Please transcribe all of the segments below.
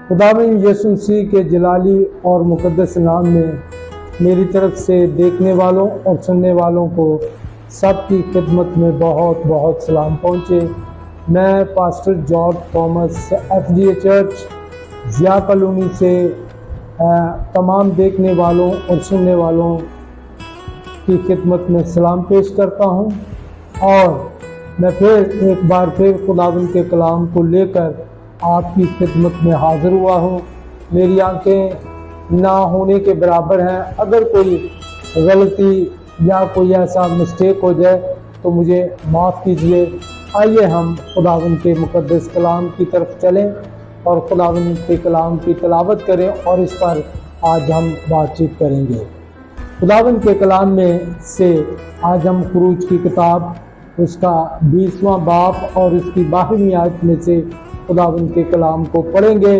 خداوند یسوع مسیح کے جلالی اور مقدس نام میں میری طرف سے دیکھنے والوں اور سننے والوں کو سب کی خدمت میں بہت بہت سلام پہنچے۔ میں pastor George Thomas FGA church Zia colony سے تمام دیکھنے والوں اور سننے والوں کی خدمت میں سلام پیش کرتا ہوں، اور میں ایک بار پھر خداوند کے کلام کو لے کر آپ کی خدمت میں حاضر ہوا ہوں۔ میری آنکھیں نہ ہونے کے برابر ہیں، اگر کوئی غلطی یا کوئی ایسا مسٹیک ہو جائے تو مجھے معاف کیجیے۔ آئیے ہم خداوند کے مقدس کلام کی طرف چلیں اور خداوند کے کلام کی تلاوت کریں، اور اس پر آج ہم بات چیت کریں گے۔ خداوند کے کلام میں سے آج ہم خروج کی کتاب اس کا 20واں باب اور اس کی 12ویں آیت میں سے خداوند کے کلام کو پڑھیں گے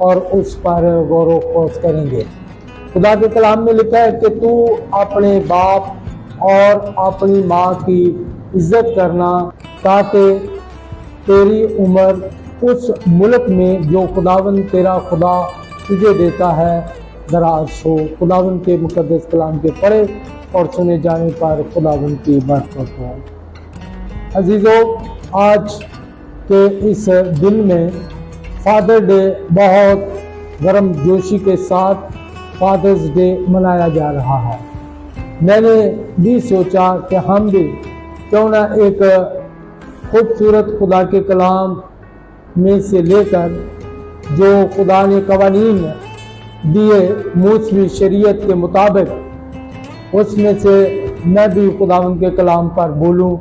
اور اس پر غور و خوض کریں گے۔ خدا کے کلام میں لکھا ہے کہ تو اپنے باپ اور اپنی ماں کی عزت کرنا تاکہ تیری عمر اس ملک میں جو خداوند تیرا خدا تجھے دیتا ہے دراز ہو۔ خداوند کے مقدس کلام کے پڑھے اور سنے جانے پر خداوند کی برکت ہو۔ عزیزو، آج کے اس دن میں فادر ڈے بہت گرم جوشی کے ساتھ فادرز ڈے منایا جا رہا ہے۔ میں نے بھی سوچا کہ ہم بھی کیوں نہ ایک خوبصورت خدا کے کلام میں سے لے کر جو خدا نے قوانین دیے موسوی شریعت کے مطابق، اس میں سے میں بھی خداوند کے کلام پر بولوں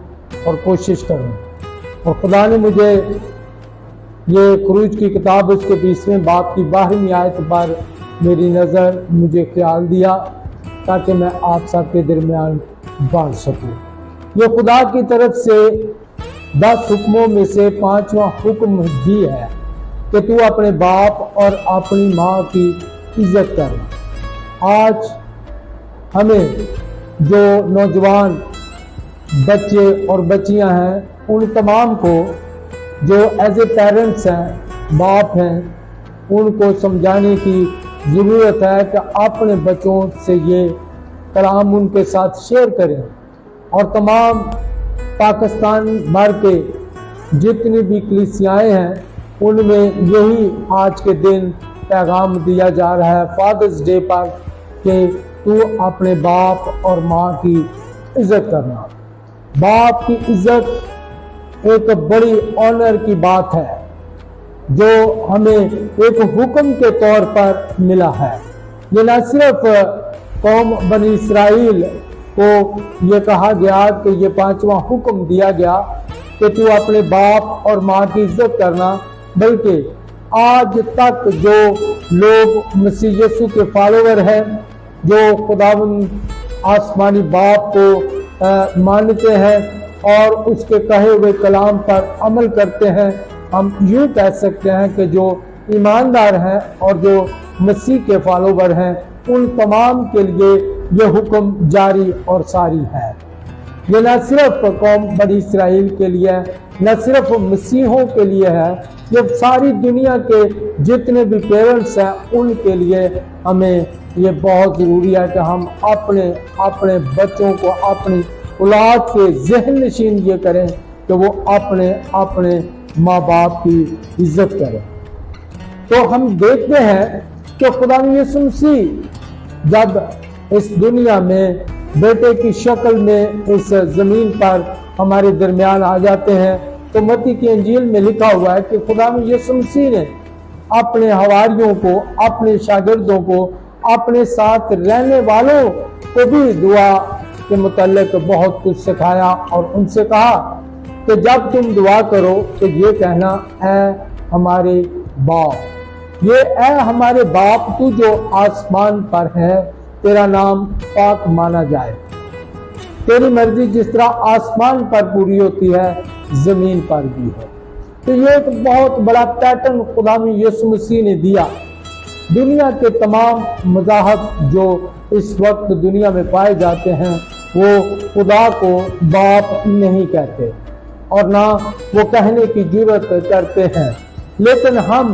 اور کوشش کروں۔ اور خدا نے مجھے یہ خروج کی کتاب اس کے 20ویں باب کی 12ویں آیت پر میری نظر مجھے خیال دیا تاکہ میں آپ سب کے درمیان بانٹ سکوں۔ یہ خدا کی طرف سے 10 حکموں میں سے 5واں حکم بھی ہے کہ تو اپنے باپ اور اپنی ماں کی عزت کر۔ آج ہمیں جو نوجوان بچے اور بچیاں ہیں، ان تمام کو جو ایز اے پیرنٹس ہیں، باپ ہیں، ان کو سمجھانے کی ضرورت ہے کہ اپنے بچوں سے یہ کلام ان کے ساتھ شیئر کریں، اور تمام پاکستان بھر کے جتنی بھی کلیسیائیں ہیں ان میں یہی آج کے دن پیغام دیا جا رہا ہے فادرز ڈے پر کہ تو اپنے باپ اور ماں کی عزت کرنا۔ باپ کی عزت ایک بڑی آنر کی بات ہے جو ہمیں ایک حکم کے طور پر ملا ہے۔ یہ نہ صرف قوم بنی اسرائیل کو یہ کہا گیا کہ یہ 5واں حکم دیا گیا کہ تو اپنے باپ اور ماں کی عزت کرنا، بلکہ آج تک جو لوگ مسیح یسوع کے فالوور ہیں، جو خداوند آسمانی باپ کو مانتے ہیں اور اس کے کہے ہوئے کلام پر عمل کرتے ہیں، ہم یوں کہہ سکتے ہیں کہ جو ایماندار ہیں اور جو مسیح کے فالوور ہیں، ان تمام کے لیے یہ حکم جاری اور ساری ہے۔ یہ نہ صرف قوم بنی اسرائیل کے لیے، نہ صرف مسیحوں کے لیے ہے، یہ ساری دنیا کے جتنے بھی پیرنٹس ہیں ان کے لیے ہمیں یہ بہت ضروری ہے کہ ہم اپنے بچوں کو، اپنی اولاد کے ذہن نشین یہ کریں کہ وہ اپنے ماں باپ کی عزت کریں۔ تو ہم دیکھتے ہیں کہ خدا یسوع مسیح جب اس دنیا میں بیٹے کی شکل میں اس زمین پر ہمارے درمیان آ جاتے ہیں، تو متی کی انجیل میں لکھا ہوا ہے کہ خدا یسوع مسیح نے اپنے حواریوں کو، اپنے شاگردوں کو، اپنے ساتھ رہنے والوں کو بھی دعا کے متعلق بہت کچھ سکھایا، اور ان سے کہا کہ جب تم دعا کرو تو یہ کہنا، اے ہمارے باپ، یہ اے ہمارے باپ تو جو آسمان پر ہے، تیرا نام پاک مانا جائے، تیری مرضی جس طرح آسمان پر پوری ہوتی ہے زمین پر بھی ہے۔ تو یہ ایک بہت بڑا پیٹرن خدا یسوع مسیح نے دیا۔ دنیا کے تمام مذاہب جو اس وقت دنیا میں پائے جاتے ہیں، وہ خدا کو باپ نہیں کہتے اور نہ وہ کہنے کی جرات کرتے ہیں، لیکن ہم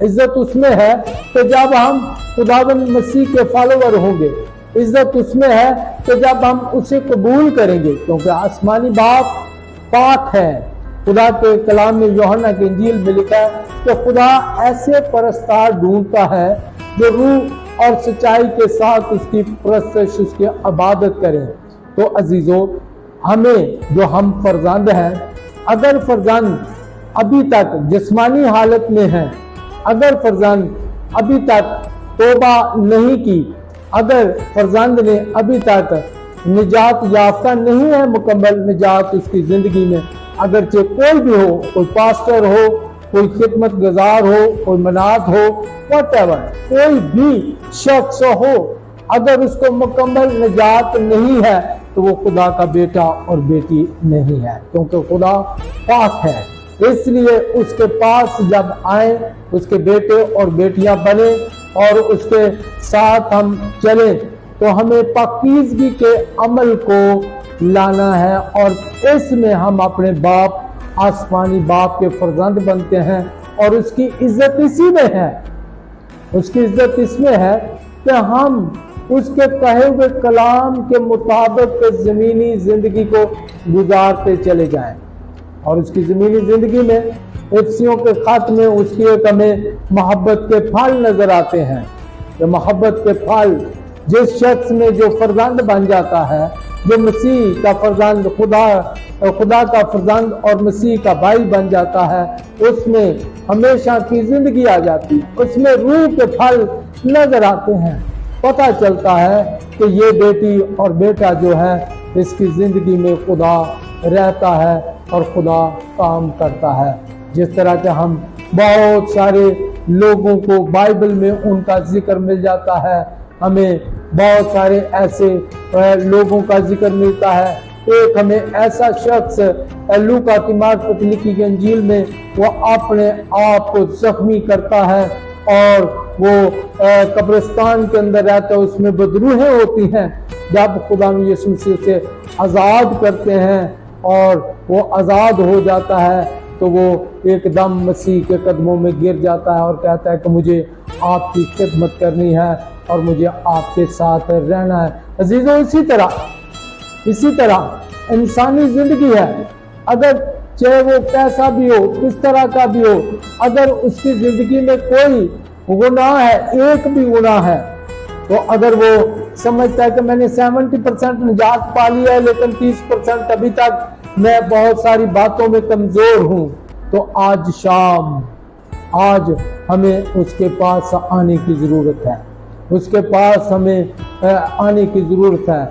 عزت اس میں ہے کہ جب ہم خداوند مسیح کے فالوور ہوں گے، عزت اس میں ہے کہ جب ہم اسے قبول کریں گے، کیونکہ آسمانی باپ پاک ہے۔ خدا کے کلام میں یوحنا کی انجیل میں لکھا ہے کہ خدا ایسے پرستار ڈھونڈتا ہے جو روح اور سچائی کے ساتھ اس کی پرستش، اس کی عبادت کریں۔ تو عزیزو، ہمیں جو ہم فرزند ہیں، اگر فرزند ابھی تک جسمانی حالت میں ہیں، اگر فرزند ابھی تک توبہ نہیں کی، اگر فرزند نے ابھی تک نجات یافتہ نہیں ہے، مکمل نجات اس کی زندگی میں، اگرچہ کوئی بھی ہو، کوئی پاسٹر ہو، کوئی خدمت گزار ہو، کوئی مناد ہو، whatever، کوئی بھی شخص ہو، اگر اس کو مکمل نجات نہیں ہے تو وہ خدا کا بیٹا اور بیٹی نہیں ہے، کیونکہ خدا پاک ہے۔ اس لیے اس کے پاس جب آئیں، اس کے بیٹے اور بیٹیاں بنیں اور اس کے ساتھ ہم چلیں، تو ہمیں پاکیزگی کے عمل کو لانا ہے، اور اس میں ہم اپنے باپ، آسمانی باپ کے فرزند بنتے ہیں، اور اس کی عزت اسی میں ہے، اس کی عزت اس میں ہے کہ ہم اس کے کہے ہوئے کلام کے مطابق زمینی زندگی کو گزارتے چلے جائیں۔ اور اس کی زمینی زندگی میں افسیوں کے خط میں اس کی ایک ہمیں محبت کے پھل نظر آتے ہیں۔ کہ محبت کے پھل جس شخص میں جو فرزند بن جاتا ہے، جو مسیح کا فرزند، خدا کا فرزند اور مسیح کا بھائی بن جاتا ہے، اس میں ہمیشہ کی زندگی آ جاتی ہے، اس میں روح کے پھل نظر آتے ہیں۔ پتہ چلتا ہے کہ یہ بیٹی اور بیٹا جو ہے، اس کی زندگی میں خدا رہتا ہے اور خدا کام کرتا ہے۔ جس طرح کہ ہم بہت سارے لوگوں کو بائبل میں ان کا ذکر مل جاتا ہے، ہمیں بہت سارے ایسے لوگوں کا ذکر ملتا ہے۔ ایک ہمیں ایسا شخص لوکا کی معرفت لکھی گئی انجیل میں، وہ اپنے آپ کو زخمی کرتا ہے اور وہ قبرستان کے اندر رہتا ہے، اس میں بدروحیں ہوتی ہیں۔ جب خدا یسوع مسیح سے آزاد کرتے ہیں اور وہ آزاد ہو جاتا ہے، تو وہ ایک دم مسیح کے قدموں میں گر جاتا ہے اور کہتا ہے کہ مجھے آپ کی خدمت کرنی ہے اور مجھے آپ کے ساتھ رہنا ہے۔ عزیزو، اسی طرح انسانی زندگی ہے، اگر چاہے وہ کیسا بھی ہو، کس طرح کا بھی ہو، اگر اس کی زندگی میں کوئی گناہ ہے، ایک بھی گناہ ہے، تو اگر وہ سمجھتا ہے کہ میں نے 70% نجات پا لیا ہے لیکن 30% ابھی تک میں بہت ساری باتوں میں کمزور ہوں، تو آج ہمیں اس کے پاس آنے کی ضرورت ہے، اس کے پاس ہمیں آنے کی ضرورت ہے،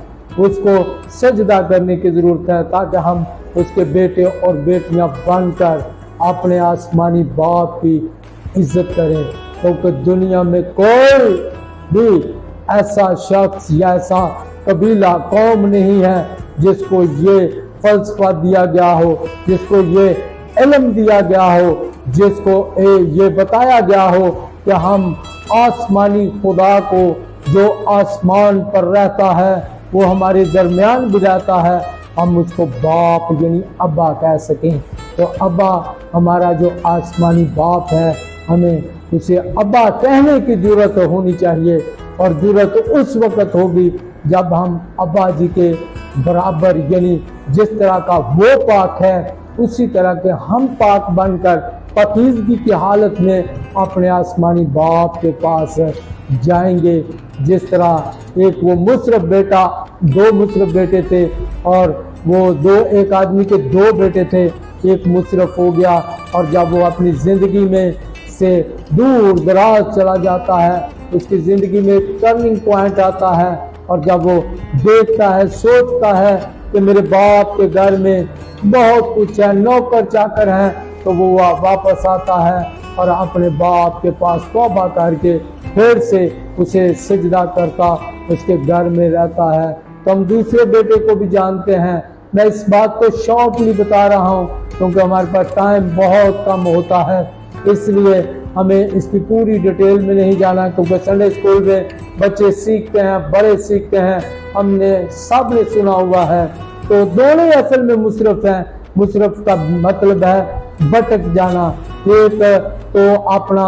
اس کو سجدہ کرنے کی ضرورت ہے، تاکہ ہم اس کے بیٹے اور بیٹیاں بن کر اپنے آسمانی باپ کی عزت کریں، کیونکہ دنیا میں کوئی بھی ایسا شخص یا ایسا قبیلہ، قوم نہیں ہے جس کو یہ فلسفہ دیا گیا ہو، جس کو یہ علم دیا گیا ہو، جس کو یہ بتایا گیا ہو کہ ہم آسمانی خدا کو، جو آسمان پر رہتا ہے، وہ ہمارے درمیان بھی رہتا ہے، ہم اس کو باپ یعنی ابا کہہ سکیں۔ تو ابا ہمارا جو آسمانی باپ ہے، ہمیں اسے ابا کہنے کی ضرورت ہونی چاہیے، اور ضرورت اس وقت ہوگی جب ہم ابا جی کے برابر، یعنی جس طرح کا وہ پاک ہے اسی طرح کے ہم پاک بن کر پاکیزگی کی حالت میں اپنے آسمانی باپ کے پاس جائیں گے۔ جس طرح ایک وہ مصرف بیٹا، 2 مصرف بیٹے تھے، اور وہ ایک آدمی کے 2 بیٹے تھے، ایک مصرف ہو گیا، اور جب وہ اپنی زندگی میں سے دور دراز چلا جاتا ہے، اس کی زندگی میں ایک ٹرننگ پوائنٹ آتا ہے، اور جب وہ دیکھتا ہے، سوچتا ہے کہ میرے باپ کے گھر میں بہت کچھ ہے، نوکر چاکر ہیں، تو وہ واپس آتا ہے اور اپنے باپ کے پاس توبہ کر کے پھر سے اسے سجدہ کرتا، اس کے گھر میں رہتا ہے۔ تو ہم دوسرے بیٹے کو بھی جانتے ہیں۔ میں اس بات کو شارٹلی بتا رہا ہوں کیونکہ ہمارے پاس ٹائم بہت کم ہوتا ہے، اس لیے ہمیں اس کی پوری ڈیٹیل میں نہیں جانا، کیونکہ سنڈے اسکول میں بچے سیکھتے ہیں، بڑے سیکھتے ہیں، ہم نے سب نے سنا ہوا ہے۔ تو دونوں اصل میں مصرف ہیں۔ مصرف کا مطلب ہے بھٹک جانا۔ ایک تو اپنا